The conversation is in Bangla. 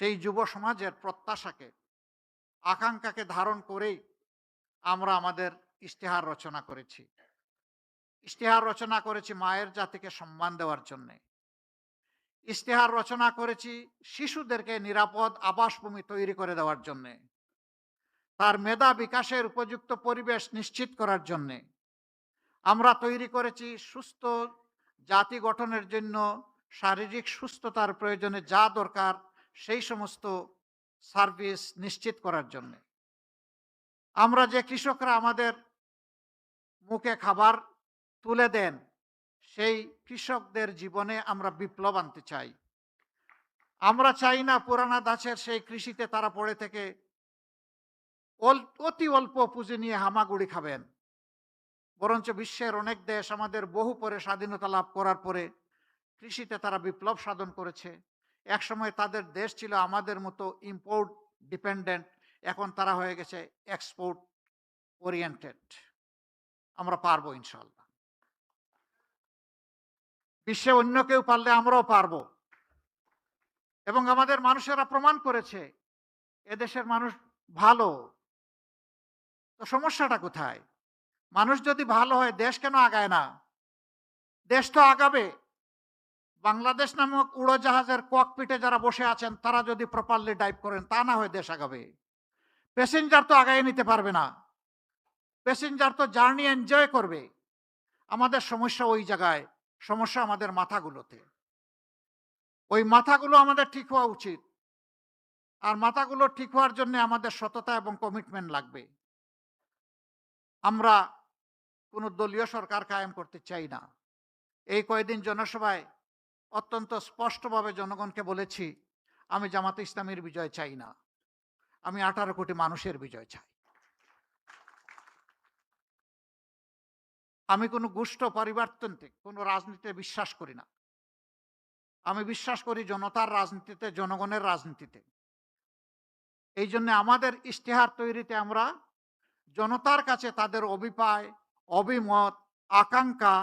সেই যুব সমাজের প্রত্যাশাকে, আকাঙ্ক্ষাকে ধারণ করেই আমরা আমাদের ইশতেহার রচনা করেছি। ইশতেহার রচনা করেছি মায়ের জাতিকে সম্মান দেওয়ার জন্যে। ইশতেহার রচনা করেছি শিশুদেরকে নিরাপদ আবাসভূমি তৈরি করে দেওয়ার জন্যে। তার মেধা বিকাশের উপযুক্ত পরিবেশ নিশ্চিত করার জন্যে। আমরা তৈরি করেছি সুস্থ জাতি গঠনের জন্য শারীরিক সুস্থতার প্রয়োজনে যা দরকার সেই সমস্ত সার্ভিস নিশ্চিত করার জন্যে। আমরা যে কৃষকরা আমাদের মুখে খাবার তুলে দেন, সেই কৃষকদের জীবনে আমরা বিপ্লব আনতে চাই। আমরা চাই না পুরানা ধাঁচের সেই কৃষিতে তারা পড়ে থেকে অতি অল্প পুঁজি নিয়ে হামাগুড়ি খাবেন। বরঞ্চ বিশ্বের অনেক দেশ আমাদের বহু পরে স্বাধীনতা লাভ করার পরে কৃষিতে তারা বিপ্লব সাধন করেছে। একসময় তাদের দেশ ছিল আমাদের মতো ইম্পোর্ট ডিপেন্ডেন্ট, এখন তারা হয়ে গেছে এক্সপোর্ট ওরিয়েন্টেড। আমরা পারবো ইনশাআল্লাহ। বিশ্বে অন্য কেউ পারলে আমরাও পারবো। এবং আমাদের মানুষেরা প্রমাণ করেছে এদেশের মানুষ ভালো। তো সমস্যাটা কোথায়? মানুষ যদি ভালো হয় দেশ কেন আগায় না? দেশ তো আগাবে। বাংলাদেশ নামক উড়োজাহাজের ককপিটে যারা বসে আছেন তারা যদি প্রপারলি ডাইভ করেন, তা না হয় দেশ আগাবে। প্যাসেঞ্জার তো আগায় নিতে পারবে না। প্যাসেঞ্জার তো জার্নি এনজয় করবে। আমাদের সমস্যা ওই জায়গায়, সমস্যা আমাদের মাথাগুলোতে। ওই মাথাগুলো আমাদের ঠিক হওয়া উচিত। আর মাথাগুলো ঠিক হওয়ার জন্য আমাদের সততা এবং কমিটমেন্ট লাগবে। আমরা কোনো দলীয় সরকার কায়েম করতে চাই না। এই কয়েকদিন জনসভায় অত্যন্ত স্পষ্টভাবে জনগণকে বলেছি, আমি জামাতে ইসলামীর বিজয় চাই না। আমি 18 কোটি মানুষের বিজয় চাই। আমি কোনো গোষ্ঠ পরিবারতান্ত্রিক কোনো রাজনীতিতে বিশ্বাস করি না। আমি বিশ্বাস করি জনতার রাজনীতিতে, জনগণের রাজনীতিতে। এই জন্য আমাদের ইশতেহার তৈরিতে আমরা জনতার কাছে তাদের অভিপ্রায়, অভিমত, আকাঙ্ক্ষা